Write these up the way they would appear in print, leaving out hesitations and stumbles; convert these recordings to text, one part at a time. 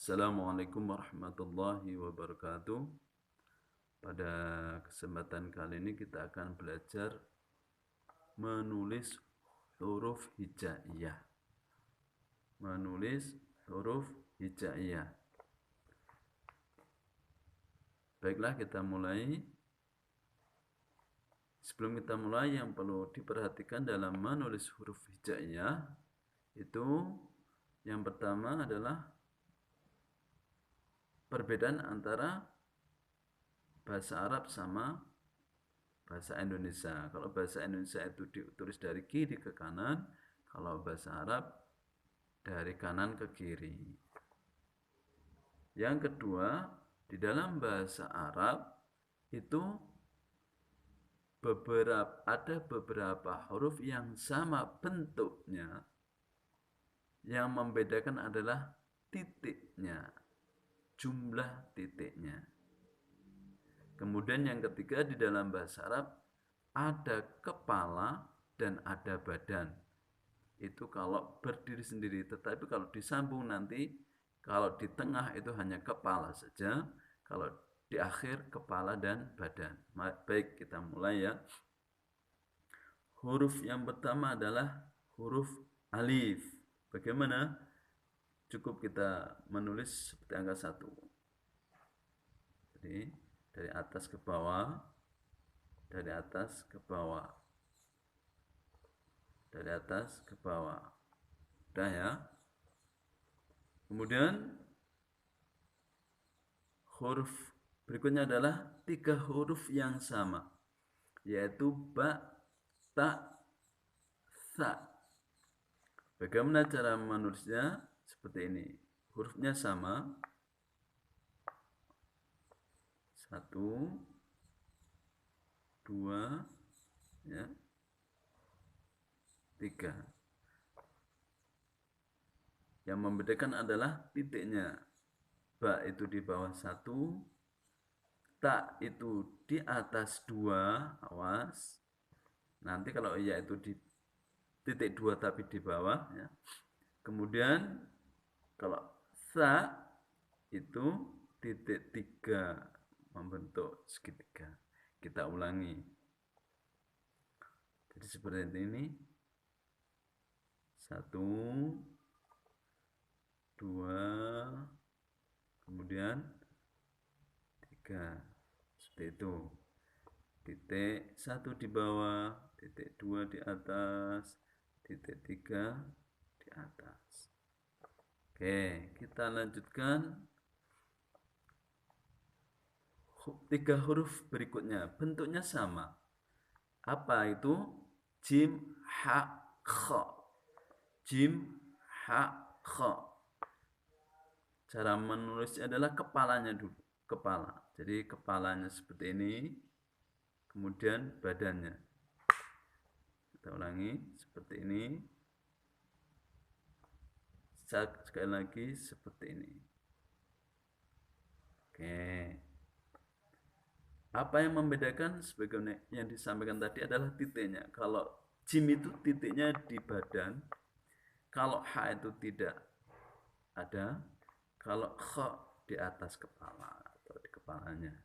Assalamualaikum warahmatullahi wabarakatuh. Pada kesempatan kali ini kita akan belajar menulis huruf hijaiyah. Menulis huruf hijaiyah. Baiklah, kita mulai. Sebelum kita mulai, yang perlu diperhatikan dalam menulis huruf hijaiyah itu yang pertama adalah perbedaan antara bahasa Arab sama bahasa Indonesia. Kalau bahasa Indonesia itu ditulis dari kiri ke kanan, kalau bahasa Arab dari kanan ke kiri. Yang kedua, di dalam bahasa Arab itu ada beberapa huruf yang sama bentuknya. Yang membedakan adalah titiknya, jumlah titiknya. Kemudian yang ketiga, di dalam bahasa Arab ada kepala dan ada badan. Itu kalau berdiri sendiri, tetapi kalau disambung nanti, kalau di tengah itu hanya kepala saja, kalau di akhir kepala dan badan. Baik, kita mulai ya. Huruf yang pertama adalah huruf alif. Bagaimana? Cukup kita menulis seperti angka 1. Jadi dari atas ke bawah, dari atas ke bawah, dari atas ke bawah. Udah ya. Kemudian huruf berikutnya adalah 3 huruf yang sama, yaitu ba, ta, sa. Bagaimana cara menulisnya? Seperti ini. Hurufnya sama. 1, 2, ya, 3. Yang membedakan adalah titiknya. Ba itu di bawah 1, ta itu di atas 2, awas. Nanti kalau ya itu di titik 2 tapi di bawah, ya. Kemudian kalau sa itu titik 3 membentuk segitiga. Kita ulangi. Jadi seperti ini. 1, 2, kemudian 3. Seperti itu. Titik 1 di bawah, titik 2 di atas, titik 3 di atas. Oke, kita lanjutkan 3 huruf berikutnya. Bentuknya sama. Apa itu? Jim, ha, kha. Jim, ha, kha. Cara menulisnya adalah kepalanya dulu. Kepala. Jadi kepalanya seperti ini. Kemudian badannya. Kita ulangi seperti ini. Sekali lagi seperti ini. Oke. Apa yang membedakan sebagaimana yang disampaikan tadi adalah titiknya. Kalau jim itu titiknya di badan. Kalau ha itu tidak ada. Kalau kha di atas kepala atau di kepalanya.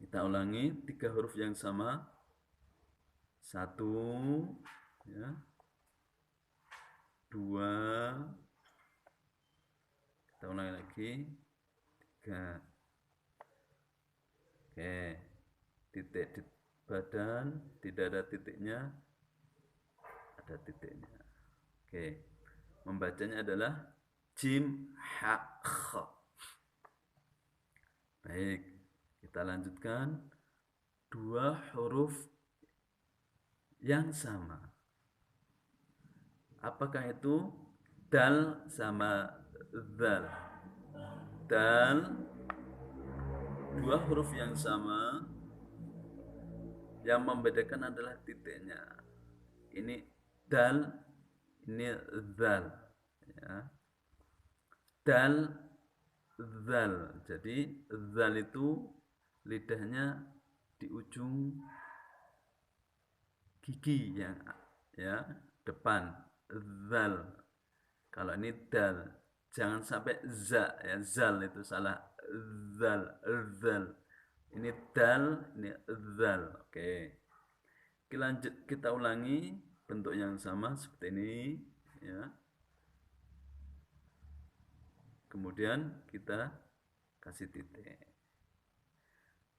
Kita ulangi 3 huruf yang sama. 1, ya, 2, kita ulangi lagi, 3. Oke, titik di badan tidak ada titiknya, ada titiknya. Oke, membacanya adalah jim, ha, kha. Baik, kita lanjutkan 2 huruf yang sama. Apakah itu? Dal sama zal. Dal, 2 huruf yang sama, yang membedakan adalah titiknya. Ini dal, ini zal, ya. Dal, zal. Jadi zal itu lidahnya di ujung gigi yang ya depan. Zal. Kalau ini dal, Jangan sampai za ya, zal itu salah. Zal, zal. Ini dal, ini zal. Oke. Kita ulangi bentuk yang sama seperti ini ya. Kemudian kita kasih titik.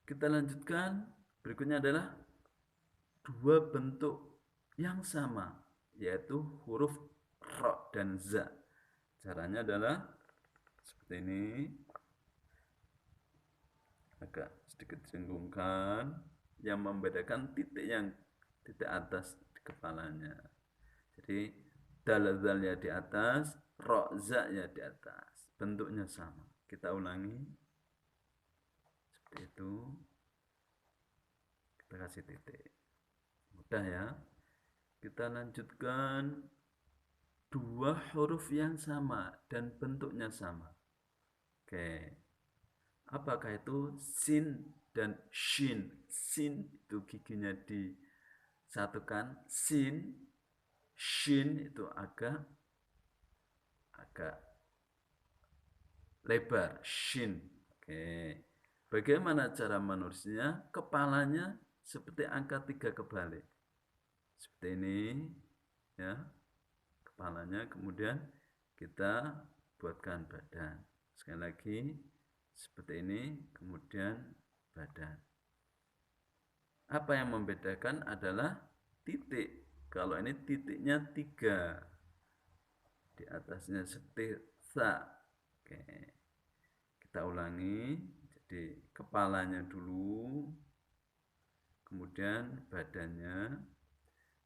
Kita lanjutkan. Berikutnya adalah dua bentuk yang sama, yaitu huruf ro dan za. Caranya adalah seperti ini. Agak sedikit jenggungkan. Yang membedakan titik atas di kepalanya. Jadi dal zalnya di atas, ro za ya di atas. Bentuknya sama. Kita ulangi. Seperti itu. Kita kasih titik. Mudah ya. Kita lanjutkan dua huruf yang sama dan bentuknya sama. Oke. Apakah itu sin dan shin? Sin itu giginya disatukan. Sin, shin itu agak lebar. Shin. Oke. Bagaimana cara menulisnya? Kepalanya seperti angka 3 kebalik. Seperti ini. Ya. Kepalanya, kemudian kita buatkan badan. Sekali lagi. Seperti ini, kemudian badan. Apa yang membedakan adalah titik. Kalau ini titiknya 3. Di atasnya seperti sa. Oke. Kita ulangi. Jadi kepalanya dulu. Kemudian badannya.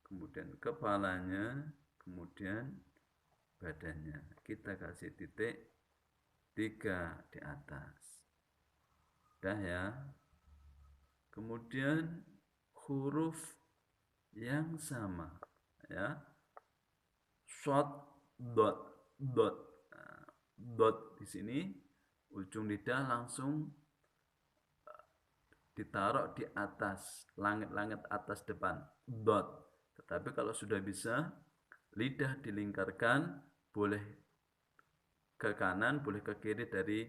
Kemudian kepalanya. Kemudian badannya. Kita kasih titik 3 di atas. Udah ya. Kemudian huruf yang sama ya. Short dot dot. Nah, dot di sini ujung lidah langsung ditaruh di atas, langit-langit atas depan. Dot. Tetapi kalau sudah bisa lidah dilingkarkan, boleh ke kanan, boleh ke kiri dari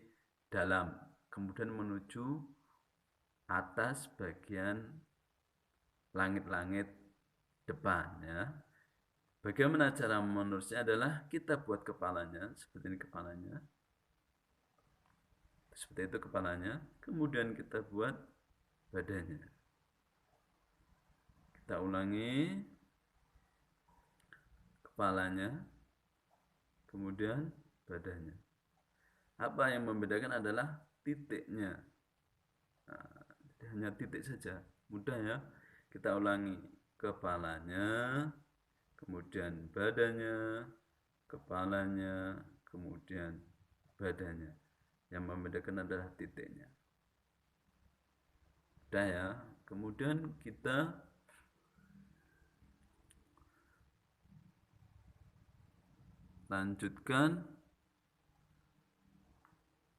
dalam, kemudian menuju atas bagian langit-langit depan ya. Bagaimana cara menulisnya adalah kita buat kepalanya, seperti ini kepalanya. Seperti itu kepalanya, kemudian kita buat badannya. Kita ulangi kepalanya, kemudian badannya. Apa yang membedakan adalah titiknya. Nah, hanya titik saja, mudah ya. Kita ulangi kepalanya, kemudian badannya, kepalanya, kemudian badannya. Yang membedakan adalah titiknya. Udah ya. Kemudian kita lanjutkan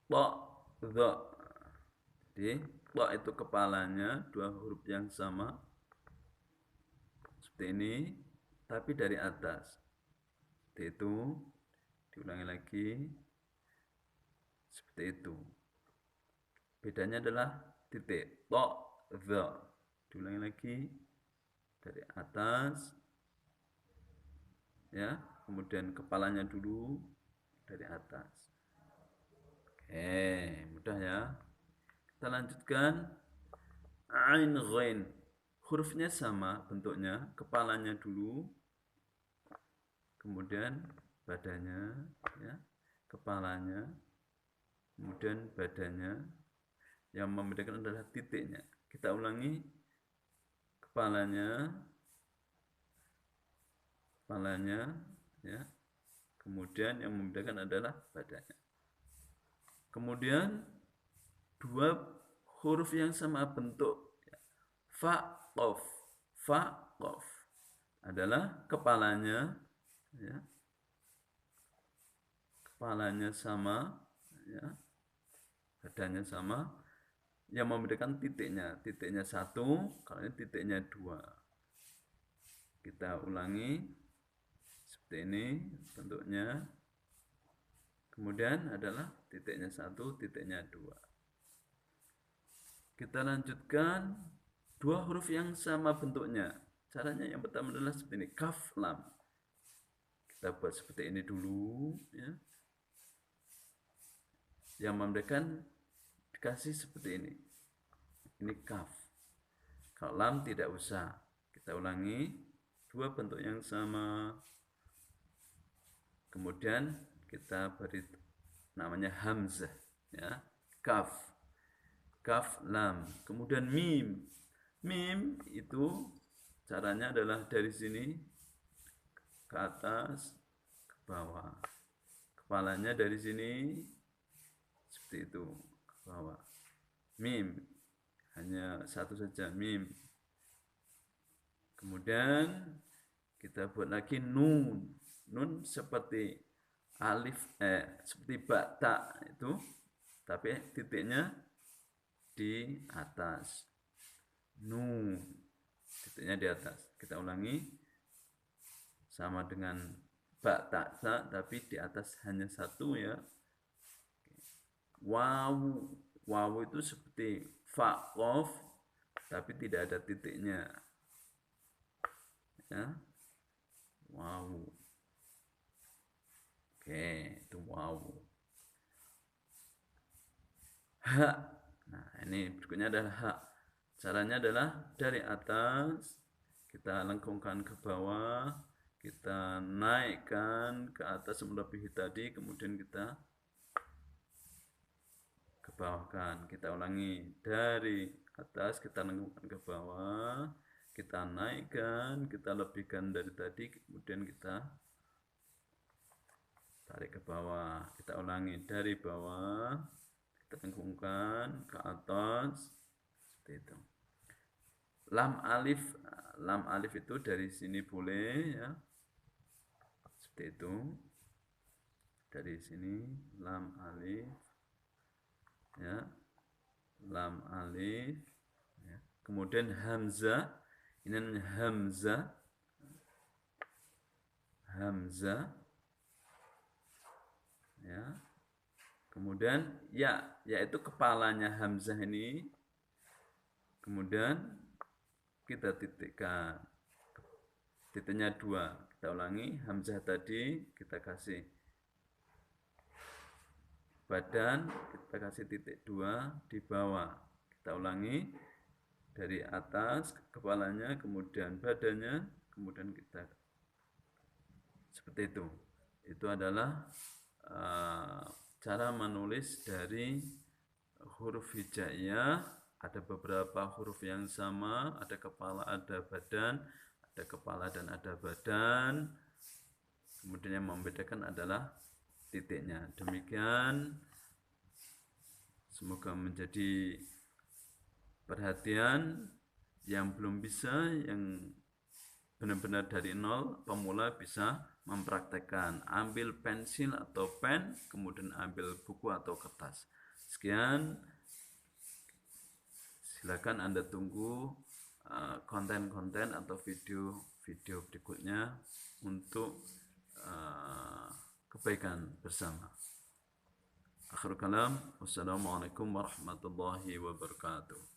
to, the. Jadi to itu kepalanya, dua huruf yang sama. Seperti ini, tapi dari atas. Seperti itu. Diulangi lagi. Seperti itu. Bedanya adalah titik. To, the. Diulangi lagi. Dari atas. Ya, kemudian kepalanya dulu dari atas. Oke, mudah ya. Kita lanjutkan. Ain, ghain. Hurufnya sama bentuknya. Kepalanya dulu. Kemudian badannya. Ya, kepalanya. Kemudian badannya. Yang membedakan adalah titiknya. Kita ulangi. Kepalanya. Kepalanya. Ya. Kemudian yang membedakan adalah badannya. Kemudian dua huruf yang sama bentuk, fa, qof. Fa, qof adalah kepalanya, ya. Kepalanya sama, ya. Badannya sama. Yang membedakan titiknya, titiknya 1, kalau ini titiknya 2. Kita ulangi seperti ini bentuknya. Kemudian adalah titiknya 1, titiknya 2. Kita lanjutkan dua huruf yang sama bentuknya. Caranya yang pertama adalah seperti ini, kaf lam. Kita buat seperti ini dulu, ya. Yang memberikan dikasih seperti ini. Ini kaf. Kalau lam tidak usah. Kita ulangi dua bentuk yang sama. Kemudian kita beri namanya hamzah, ya. Kaf. Kaf lam. Kemudian mim. Mim itu caranya adalah dari sini ke atas ke bawah. Kepalanya dari sini seperti itu ke bawah. Mim hanya satu saja, mim. Kemudian kita buat lagi nun. Nun seperti alif, seperti ba, ta itu, tapi titiknya di atas. Nun, titiknya di atas. Kita ulangi, sama dengan ba, ta, sa, tapi di atas hanya satu, ya. Wawu, wawu itu seperti fa, qaf, tapi tidak ada titiknya, ya. Wawu. Oke, itu wawu. Ha. Nah, ini berikutnya adalah ha. Caranya adalah dari atas kita lengkungkan ke bawah, kita naikkan ke atas melebihi tadi, kemudian kita ke bawahkan. Kita ulangi, dari atas kita lengkungkan ke bawah, kita naikkan, kita lebihkan dari tadi, kemudian kita tarik ke bawah. Kita ulangi, dari bawah kita lengkungkan ke atas, seperti itu. Lam alif itu dari sini boleh, ya, seperti itu. Dari sini lam alif, ya, lam alif, ya. Kemudian hamzah, ini namanya hamzah, hamzah, ya. Kemudian ya, yaitu kepalanya hamzah ini. Kemudian kita titikkan, titiknya 2. Kita ulangi, hamzah tadi kita kasih badan, kita kasih titik 2 di bawah. Kita ulangi, dari atas kepalanya, kemudian badannya, kemudian kita seperti itu. Itu adalah cara menulis dari huruf hijaiyah. Ada beberapa huruf yang sama, ada kepala, ada badan, ada kepala dan ada badan. Kemudian yang membedakan adalah titiknya. Demikian, semoga menjadi perhatian. Yang belum bisa, yang benar-benar dari nol, pemula bisa mempraktekkan. Ambil pensil atau pen, kemudian ambil buku atau kertas. Sekian, silakan Anda tunggu konten-konten atau video-video berikutnya untuk kebaikan bersama. Akhirul kalam, wassalamualaikum warahmatullahi wabarakatuh.